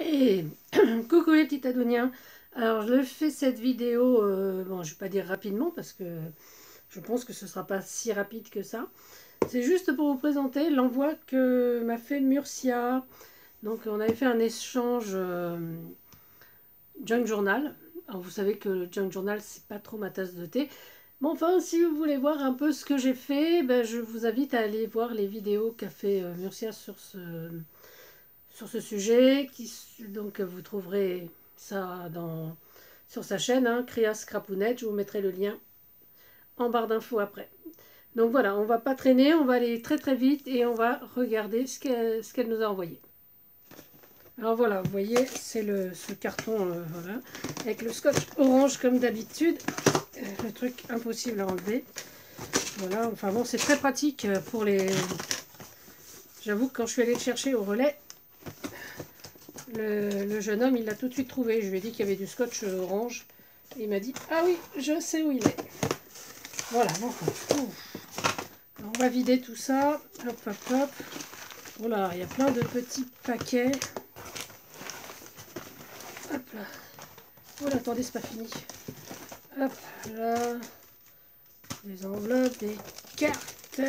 Et coucou les petits Adoniens. Alors je fais cette vidéo, bon je vais pas dire rapidement parce que je pense que ce sera pas si rapide que ça. C'est juste pour vous présenter l'envoi que m'a fait Murcia. Donc on avait fait un échange Junk Journal. Alors vous savez que le Junk Journal c'est pas trop ma tasse de thé. Bon enfin si vous voulez voir un peu ce que j'ai fait, ben, je vous invite à aller voir les vidéos qu'a fait Murcia sur ce sujet. Donc vous trouverez ça sur sa chaîne, hein, Créa Scrapounette. Je vous mettrai le lien en barre d'infos après. Donc voilà, on va pas traîner, on va aller très très vite et on va regarder ce qu'elle nous a envoyé. Alors voilà, vous voyez, c'est ce carton voilà, avec le scotch orange comme d'habitude. Le truc impossible à enlever. Voilà, enfin bon, c'est très pratique pour les... J'avoue que quand je suis allée le chercher au relais, le jeune homme, il l'a tout de suite trouvé. Je lui ai dit qu'il y avait du scotch orange. Et il m'a dit, ah oui, je sais où il est. Voilà, bon. Alors, on va vider tout ça. Hop, hop, hop. Voilà, il y a plein de petits paquets. Hop là. Oh là, attendez, c'est pas fini. Hop là. Des enveloppes, des cartes.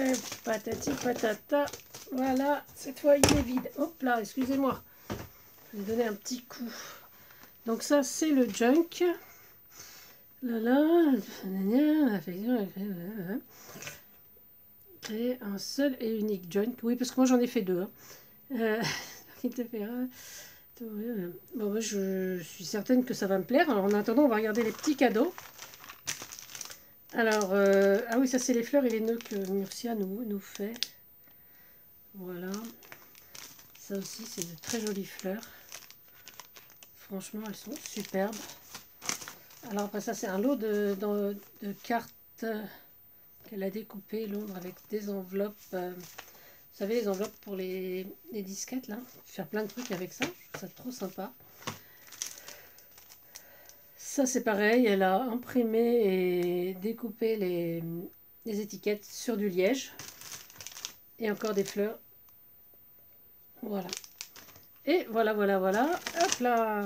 Patati patata. Voilà, cette fois il est vide. Hop là, excusez-moi. Je vais donner un petit coup. Donc ça, c'est le junk. Là, là, créer un seul et unique junk. Oui, parce que moi j'en ai fait deux. Hein. Bon, moi, je suis certaine que ça va me plaire. Alors en attendant, on va regarder les petits cadeaux. Alors, ah oui, ça c'est les fleurs et les nœuds que Murcia nous fait. Voilà. Ça aussi, c'est de très jolies fleurs. Franchement, elles sont superbes. Alors après ça, c'est un lot de cartes qu'elle a découpées, Londres, avec des enveloppes. Vous savez, les enveloppes pour les disquettes, là. Faire plein de trucs avec ça. Je trouve ça trop sympa. Ça, c'est pareil. Elle a imprimé et découpé les étiquettes sur du liège. Et encore des fleurs. Voilà. Et voilà, voilà, voilà. Hop là.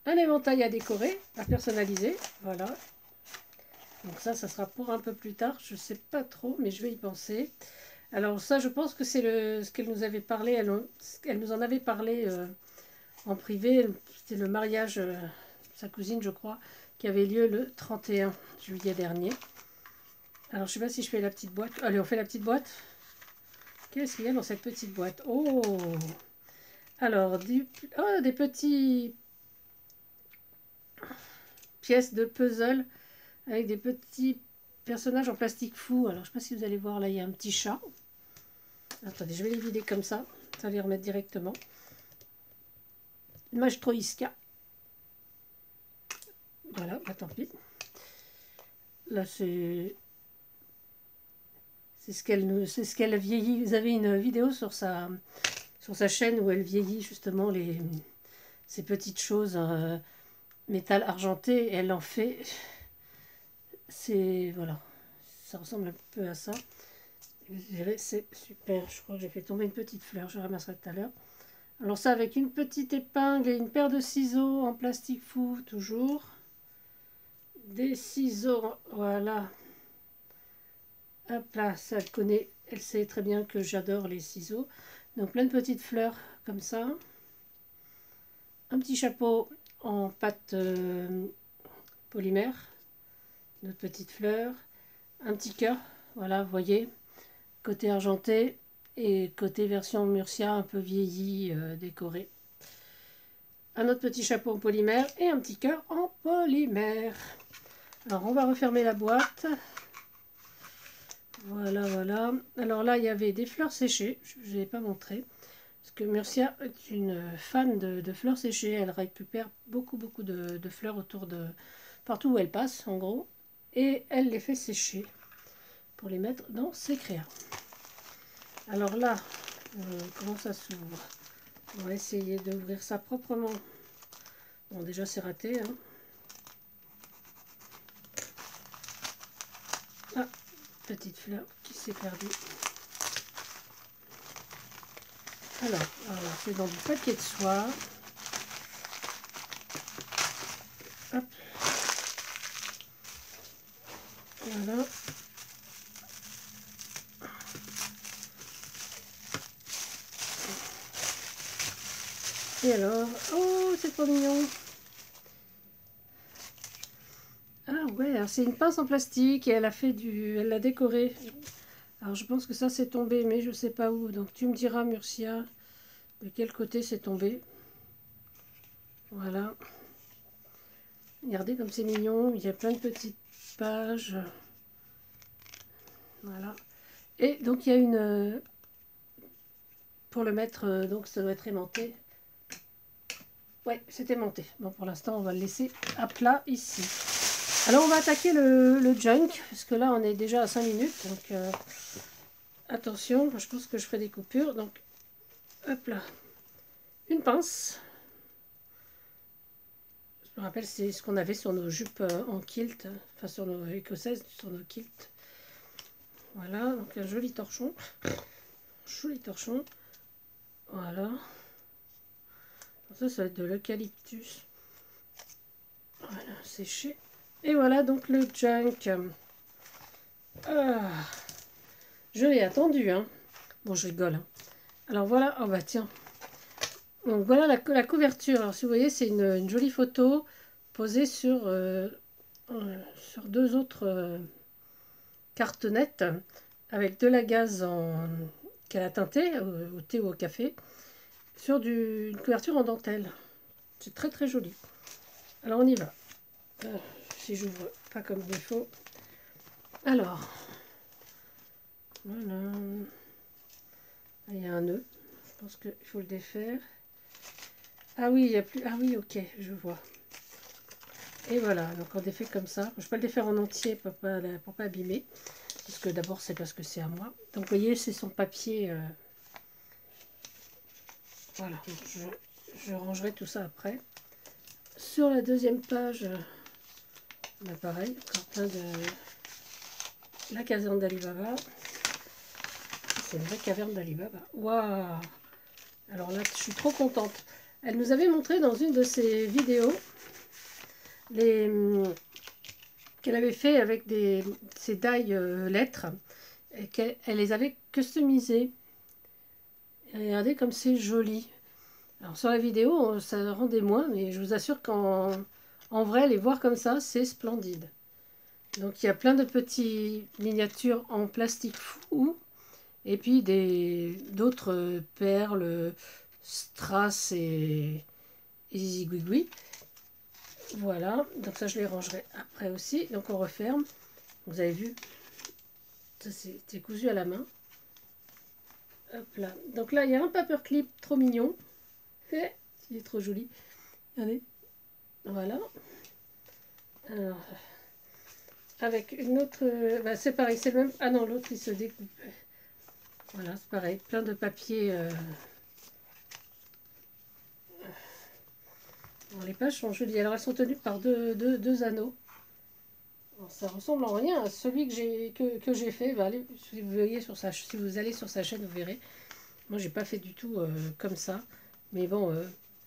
Un éventail à décorer, à personnaliser. Voilà. Donc ça sera pour un peu plus tard. Je ne sais pas trop, mais je vais y penser. Alors ça, je pense que c'est ce qu'elle nous avait parlé. Elle nous en avait parlé en privé. C'était le mariage de sa cousine, je crois, qui avait lieu le 31 juillet dernier. Alors je ne sais pas si je fais la petite boîte. Allez, on fait la petite boîte. Qu'est-ce qu'il y a dans cette petite boîte? Oh! Alors, des petits pièces de puzzle avec des petits personnages en plastique fou. Alors, je ne sais pas si vous allez voir, là, il y a un petit chat. Attendez, je vais les vider comme ça. Ça va les remettre directement. Majtroïska. Voilà, bah, tant pis. Là, c'est ce qu'elle vieillit. Vous avez une vidéo sur sa chaîne où elle vieillit justement ces petites choses métal argenté. Et elle en fait... Voilà. Ça ressemble un peu à ça. C'est super. Je crois que j'ai fait tomber une petite fleur. Je ramasserai tout à l'heure. Alors ça avec une petite épingle et une paire de ciseaux en plastique fou, toujours. Des ciseaux, voilà. Hop là, ça elle connaît. Elle sait très bien que j'adore les ciseaux. Donc plein de petites fleurs comme ça. Un petit chapeau en pâte polymère. D'autres petites fleurs. Un petit cœur, voilà, vous voyez. Côté argenté et côté version Murcia un peu vieilli, décoré. Un autre petit chapeau en polymère et un petit cœur en polymère. Alors on va refermer la boîte. Voilà, voilà. Alors là, il y avait des fleurs séchées. Je ne l'ai pas montré. Parce que Murcia est une fan de fleurs séchées. Elle récupère beaucoup de fleurs partout où elle passe, en gros. Et elle les fait sécher pour les mettre dans ses créas. Alors là, comment ça s'ouvre? On va essayer d'ouvrir ça proprement. Bon, déjà c'est raté. Hein. Ah, petite fleur qui s'est perdue. Alors c'est dans du papier de soie. Hop. Voilà. Et alors, oh, c'est trop mignon. Ah ouais, alors c'est une pince en plastique et elle a fait elle l'a décorée. Alors je pense que ça c'est tombé, mais je sais pas où. Donc tu me diras, Murcia, de quel côté c'est tombé. Voilà. Regardez comme c'est mignon. Il y a plein de petites pages. Voilà. Et donc il y a une... pour le mettre, donc ça doit être aimanté. Ouais, c'est aimanté. Bon, pour l'instant, on va le laisser à plat ici. Alors, on va attaquer le junk, parce que là, on est déjà à 5 minutes. Donc, attention, je pense que je ferai des coupures. Donc, hop là. Une pince. Je me rappelle, c'est ce qu'on avait sur nos jupes en kilt. Enfin, sur nos écossaises, sur nos kilts. Voilà, donc un joli torchon. Joli torchon. Voilà. Ça va être de l'eucalyptus. Voilà, séché. Et voilà donc le junk. Ah, je l'ai attendu, hein. Bon, je rigole. Hein. Alors voilà, oh bah tiens. Donc voilà la couverture. Alors si vous voyez, c'est une jolie photo posée sur deux autres cartonnettes avec de la gaze qu'elle a teintée au thé ou au café sur une couverture en dentelle. C'est très très joli. Alors on y va. Si j'ouvre pas comme il faut. Alors, voilà. Il y a un nœud. Je pense qu'il faut le défaire. Ah oui, il y a plus. Ah oui, ok, je vois. Et voilà, donc on défait comme ça. Je peux le défaire en entier pour pas abîmer. Parce que d'abord, c'est parce que c'est à moi. Donc vous voyez, c'est son papier. Voilà, donc je rangerai tout ça après. Sur la deuxième page, bah pareil, encore plein de la caserne d'Ali Baba. C'est une vraie caverne d'Ali Baba. Waouh! Alors là, je suis trop contente. Elle nous avait montré dans une de ses vidéos qu'elle avait fait avec ces die lettres et qu'elle les avait customisées. Et regardez comme c'est joli. Alors sur la vidéo, ça rendait moins, mais je vous assure qu'en vrai, les voir comme ça, c'est splendide. Donc il y a plein de petits miniatures en plastique fou, et puis d'autres perles, strass et zigouigoui. Voilà, donc ça je les rangerai après aussi. Donc on referme. Vous avez vu, ça c'est cousu à la main. Hop là. Donc là il y a un paperclip trop mignon. Il est trop joli. Regardez. Voilà. Alors, avec une autre. Bah, c'est pareil, c'est le même. Ah non, l'autre il se découpe. Voilà, c'est pareil. Plein de papier. Bon, les pages sont jolies. Alors elles sont tenues par deux anneaux. Alors, ça ressemble en rien à celui que j'ai fait. Bah, allez, si vous voyez si vous allez sur sa chaîne, vous verrez. Moi, j'ai pas fait du tout comme ça. Mais bon,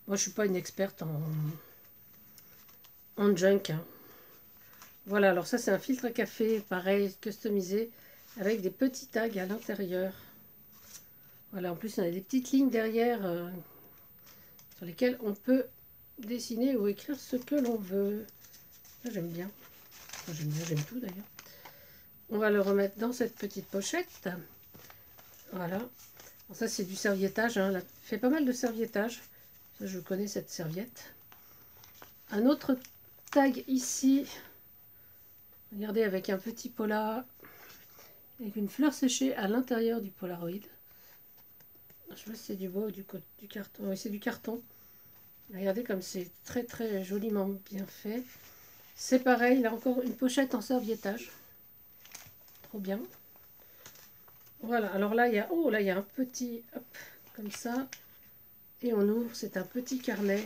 moi, je suis pas une experte en junk. Hein. Voilà, alors ça, c'est un filtre à café, pareil, customisé, avec des petits tags à l'intérieur. Voilà, en plus, on a des petites lignes derrière sur lesquelles on peut dessiner ou écrire ce que l'on veut. Ça, j'aime bien. Enfin, j'aime tout d'ailleurs. On va le remettre dans cette petite pochette. Voilà. Bon, ça, c'est du serviettage. Hein. Elle fait pas mal de serviettage. Ça, je connais cette serviette. Un autre tag ici. Regardez, avec un petit polar. Avec une fleur séchée à l'intérieur du Polaroid. Je sais pas si c'est du bois ou du carton. Oui, c'est du carton. Regardez comme c'est très très joliment bien fait. C'est pareil, là encore une pochette en serviettage. Trop bien. Voilà, alors là il y a, oh, là, il y a un petit, hop, comme ça. Et on ouvre, c'est un petit carnet.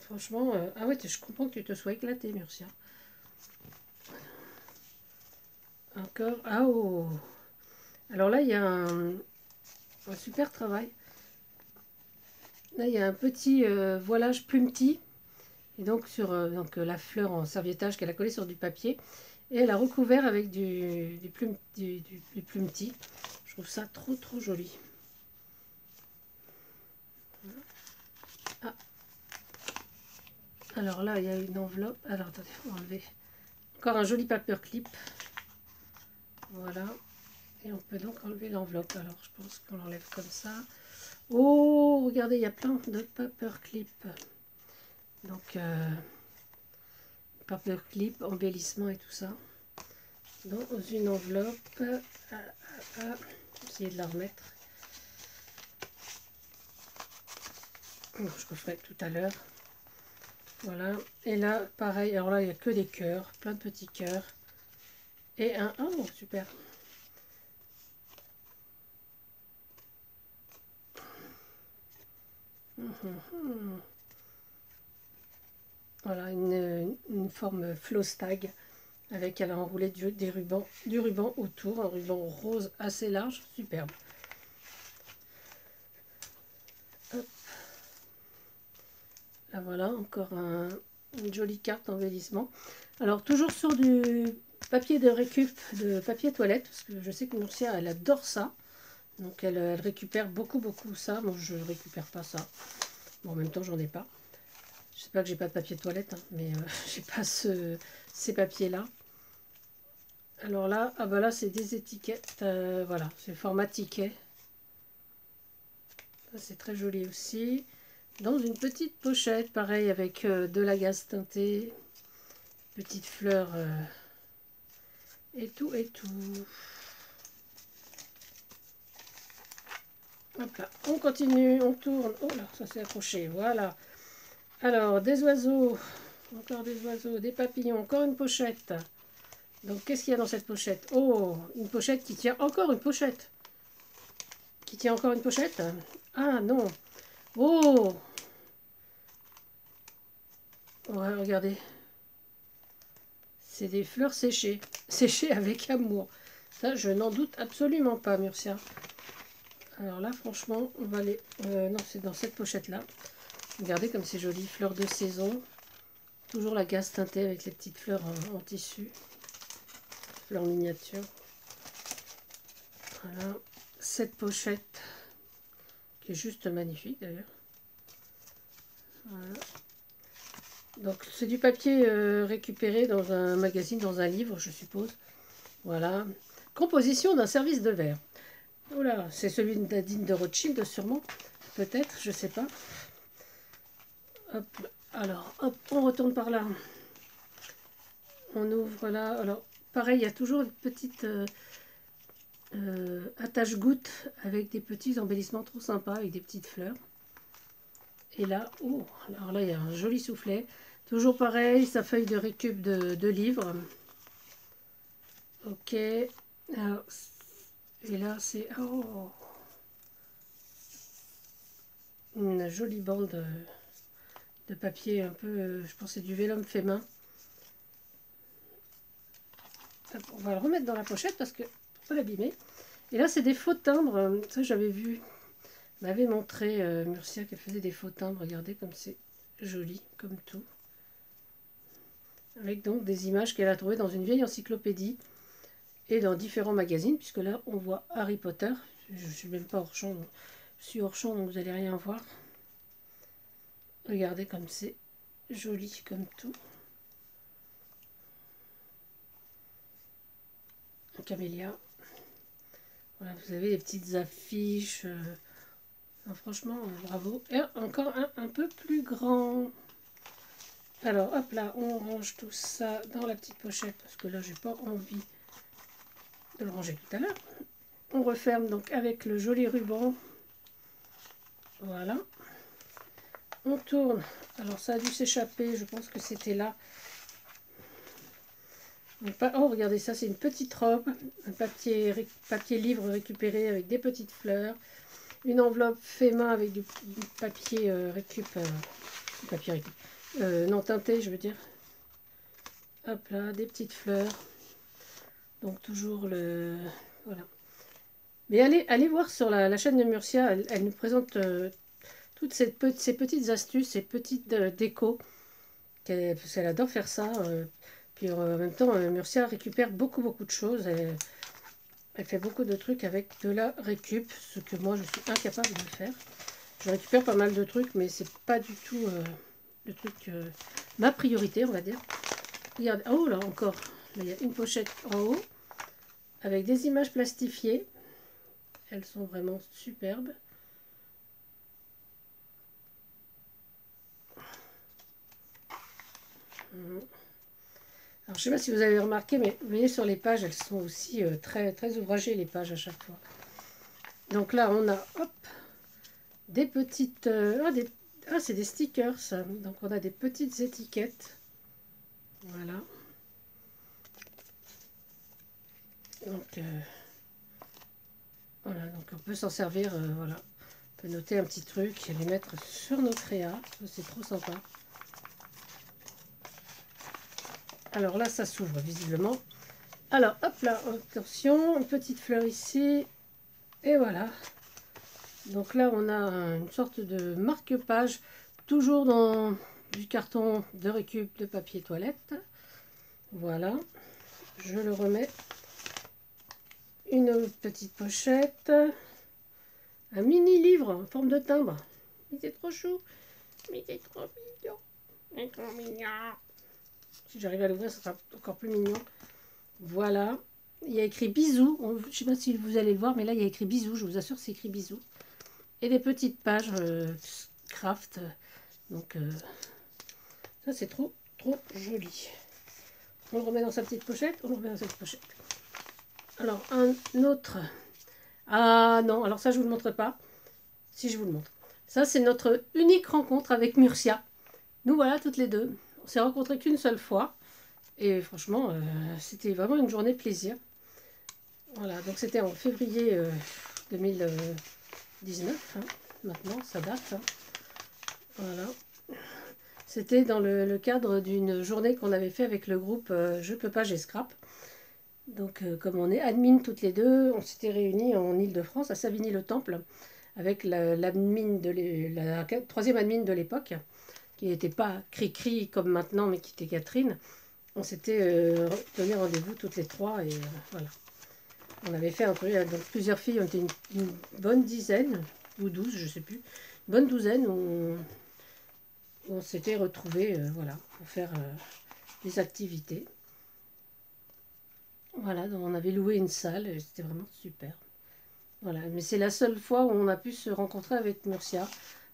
Franchement, ah ouais, je comprends que tu te sois éclaté, Murcia. Encore. Ah oh. Alors là, il y a un super travail. Là, il y a un petit voilage plumetis. Et donc, sur la fleur en serviettage qu'elle a collé sur du papier. Et elle a recouvert avec du plumetis. Je trouve ça trop joli. Ah. Alors là, il y a une enveloppe. Alors, attendez, on va enlever. Encore un joli paperclip. Voilà. Et on peut donc enlever l'enveloppe. Alors, je pense qu'on l'enlève comme ça. Oh, regardez, il y a plein de paperclip. Donc, paperclip, embellissement et tout ça. Dans une enveloppe. Essayer de la remettre. Je referai tout à l'heure. Voilà. Et là, pareil. Alors là, il n'y a que des cœurs. Plein de petits cœurs. Et un... Oh, super. Voilà, une forme floss tag. Avec, elle a enroulé du ruban autour. Un ruban rose assez large. Superbe. Hop. Là, voilà, encore une jolie carte embellissement. Alors, toujours sur du papier de récup, de papier toilette, parce que je sais que Murcia, elle adore ça. Donc, elle récupère beaucoup ça. Moi, je ne récupère pas ça. Bon, en même temps, j'en ai pas. Je sais pas que j'ai pas de papier toilette, hein, mais j'ai pas ces papiers-là. Alors là, ah bah là, c'est des étiquettes. Voilà, c'est le format ticket. C'est très joli aussi. Dans une petite pochette, pareil, avec de la gaze teintée. Petite fleur et tout. Hop là, on continue, on tourne. Oh là, ça s'est accroché, voilà. Alors, des oiseaux, encore des oiseaux, des papillons, encore une pochette. Donc, qu'est-ce qu'il y a dans cette pochette? Oh, une pochette qui tient encore une pochette. Qui tient encore une pochette? Ah non. Oh. Ouais, regardez. C'est des fleurs séchées. Séchées avec amour. Ça, je n'en doute absolument pas, Murcia. Alors là, franchement, on va aller... non, c'est dans cette pochette-là. Regardez comme c'est joli. Fleurs de saison. Toujours la gaze teintée avec les petites fleurs en tissu. Fleurs miniature. Voilà. Cette pochette qui est juste magnifique d'ailleurs. Voilà. Donc c'est du papier récupéré dans un magazine, dans un livre, je suppose. Voilà. Composition d'un service de verre. Oula, c'est celui de Nadine de Rothschild, sûrement. Peut-être, je sais pas. Hop, alors, hop, on retourne par là. On ouvre là. Alors, pareil, il y a toujours une petite attache-goutte avec des petits embellissements trop sympas, avec des petites fleurs. Et là, oh, alors là, il y a un joli soufflet. Toujours pareil, sa feuille de récup de livres. Ok. Alors, et là, c'est oh, une jolie bande de papier un peu, je pense que c'est du vélum fait main. On va le remettre dans la pochette parce que pour pas l'abîmer. Et là, c'est des faux timbres. Ça, j'avais vu. M'avait montré Murcia qu'elle faisait des faux timbres. Regardez comme c'est joli, comme tout. Avec donc des images qu'elle a trouvées dans une vieille encyclopédie et dans différents magazines, puisque là, on voit Harry Potter. Je ne suis même pas hors champ. Donc, je suis hors champ, donc vous n'allez rien voir. Regardez comme c'est joli, comme tout. Un camélia. Voilà, vous avez les petites affiches. Franchement, bravo. Et encore un peu plus grand. Alors, hop là, on range tout ça dans la petite pochette. Parce que là, j'ai pas envie de le ranger tout à l'heure. On referme donc avec le joli ruban. Voilà. On tourne. Alors, ça a dû s'échapper. Je pense que c'était là. Oh, regardez ça, c'est une petite robe. Un papier livre récupéré avec des petites fleurs. Une enveloppe fait main avec du papier non teinté, je veux dire. Hop là, des petites fleurs. Donc toujours le... Voilà. Mais allez voir sur la chaîne de Murcia, elle nous présente toutes ces petites astuces, ces petites décos, parce qu'elle adore faire ça. Puis en même temps, Murcia récupère beaucoup de choses. Elle fait beaucoup de trucs avec de la récup, ce que moi je suis incapable de faire. Je récupère pas mal de trucs, mais c'est pas du tout le truc, ma priorité, on va dire. Regarde, oh là encore, là, il y a une pochette en haut avec des images plastifiées. Elles sont vraiment superbes. Alors, je ne sais pas si vous avez remarqué, mais vous voyez sur les pages, elles sont aussi très ouvragées, les pages à chaque fois. Donc là, on a hop, des petites... c'est des stickers, ça. Donc on a des petites étiquettes. Voilà. Donc, voilà, donc on peut s'en servir, voilà. On peut noter un petit truc et les mettre sur nos créas. C'est trop sympa. Alors là, ça s'ouvre visiblement. Alors, hop là, attention, une petite fleur ici. Et voilà. Donc là, on a une sorte de marque-page, toujours dans du carton de récup de papier toilette. Voilà. Je le remets. Une petite pochette. Un mini-livre en forme de timbre. Mais c'est trop chou. Mais c'est trop mignon. C'est trop mignon. Si j'arrive à l'ouvrir, ça sera encore plus mignon. Voilà. Il y a écrit bisous. Je ne sais pas si vous allez le voir, mais là, il y a écrit bisous. Je vous assure, c'est écrit bisous. Et des petites pages craft. Donc, ça, c'est trop joli. On le remet dans sa petite pochette. On le remet dans cette pochette. Alors, un autre. Ah non, alors ça, je ne vous le montre pas. Si, je vous le montre. Ça, c'est notre unique rencontre avec Murcia. Nous voilà toutes les deux. On s'est rencontrés qu'une seule fois. Et franchement, c'était vraiment une journée plaisir. Voilà, donc c'était en février 2019. Hein. Maintenant, ça date. Hein. Voilà. C'était dans le cadre d'une journée qu'on avait fait avec le groupe Je peux pas, j'ai scrap. Donc, comme on est admin toutes les deux, on s'était réunis en Ile-de-France, à Savigny-le-Temple, avec la troisième admin de l'époque, qui n'était pas Cri-Cri comme maintenant, mais qui était Catherine. On s'était donné rendez-vous toutes les trois et voilà. On avait fait un truc, donc plusieurs filles, on était une bonne dizaine, ou 12, je sais plus, une bonne douzaine, où on s'était retrouvés voilà, pour faire des activités. Voilà, donc on avait loué une salle et c'était vraiment super. Voilà, mais c'est la seule fois où on a pu se rencontrer avec Murcia.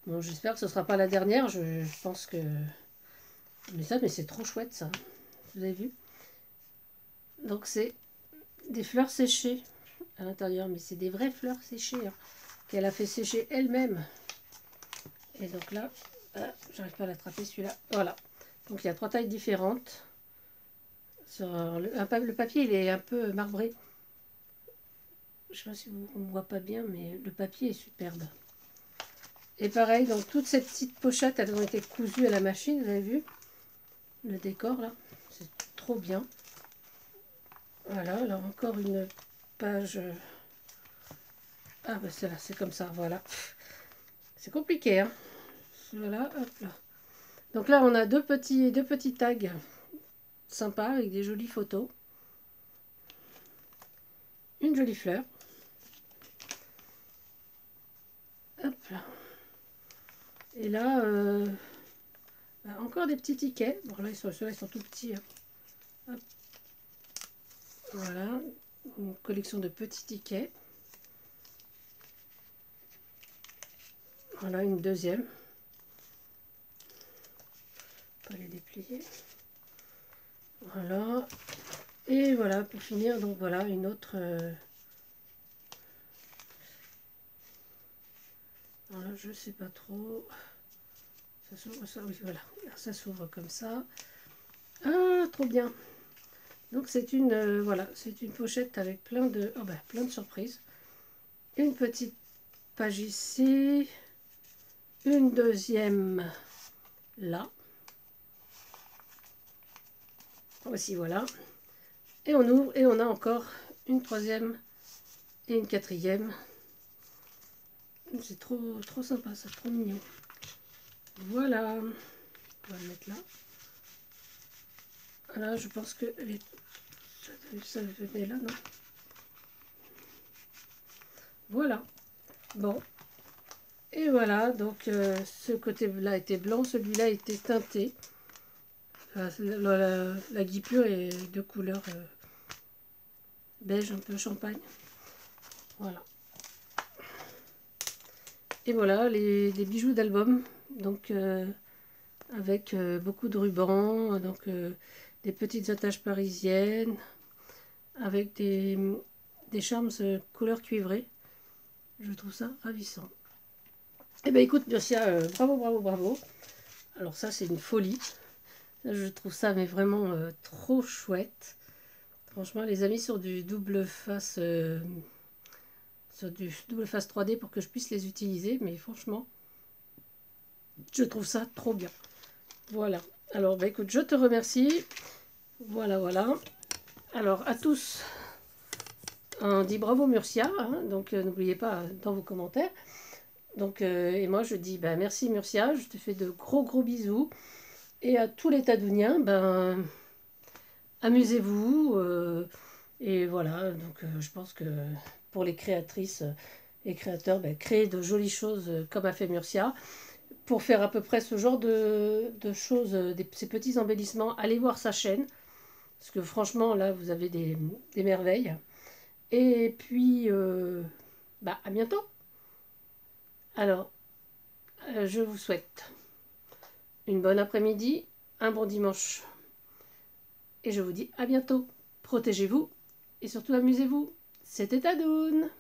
Bon, j'espère que ce ne sera pas la dernière, je pense que... Mais c'est trop chouette ça, vous avez vu? Donc c'est des fleurs séchées à l'intérieur, mais c'est des vraies fleurs séchées hein, qu'elle a fait sécher elle-même. Et donc là, j'arrive pas à l'attraper celui-là. Voilà. Donc il y a 3 tailles différentes. Le papier il est un peu marbré. Je sais pas si on ne voit pas bien, mais le papier est superbe. Et pareil, donc toutes ces petites pochettes, elles ont été cousues à la machine, vous avez vu? Le décor là, c'est trop bien. Voilà, alors encore une page. Ah bah c'est là, c'est comme ça, voilà. C'est compliqué, hein. Voilà, hop là. Donc là, on a deux petits tags sympas avec des jolies photos. Une jolie fleur. Hop là. Et là, encore des petits tickets. Bon là, ceux-là, ils sont tout petits. Hein. Hop. Voilà, une collection de petits tickets. Voilà, une deuxième. Pas les déplier. Voilà. Et voilà, pour finir, donc voilà, une autre... voilà, je sais pas trop. Ça s'ouvre, ça, oui, voilà. Ça s'ouvre comme ça. Ah, trop bien. Donc c'est une, voilà, c'est une pochette avec plein de, plein de surprises. Une petite page ici. Une deuxième là. Voici, voilà. Et on ouvre et on a encore une troisième et une quatrième. C'est trop sympa, ça, trop mignon. Voilà. On va le mettre là. Voilà, je pense que ça venait là, non? Voilà. Bon. Et voilà, donc ce côté-là était blanc, celui-là était teinté. Enfin, la guipure est de couleur beige, un peu champagne. Voilà. Et voilà, les bijoux d'album. Donc avec beaucoup de rubans, donc des petites attaches parisiennes, avec des charmes couleur cuivrée. Je trouve ça ravissant. Eh bien écoute, Myrcia, bravo, bravo, bravo. Alors ça, c'est une folie. Je trouve ça mais vraiment trop chouette. Franchement, les amis, sur du double face 3D pour que je puisse les utiliser. Mais franchement, je trouve ça trop bien. Voilà. Alors, bah, écoute, je te remercie. Voilà, voilà. Alors, à tous, on dit bravo Myrcia. Hein, donc, n'oubliez pas dans vos commentaires. Donc, et moi, je dis bah, merci Myrcia. Je te fais de gros, gros bisous. Et à tous les Tadouniens, ben, amusez-vous. Et voilà, donc je pense que pour les créatrices et créateurs, ben, créer de jolies choses comme a fait Myrcia. Pour faire à peu près ce genre de choses, ces petits embellissements, allez voir sa chaîne. Parce que franchement, là, vous avez des merveilles. Et puis, bah, à bientôt. Alors, je vous souhaite une bonne après-midi, un bon dimanche. Et je vous dis à bientôt. Protégez-vous et surtout amusez-vous. C'était Tadoun.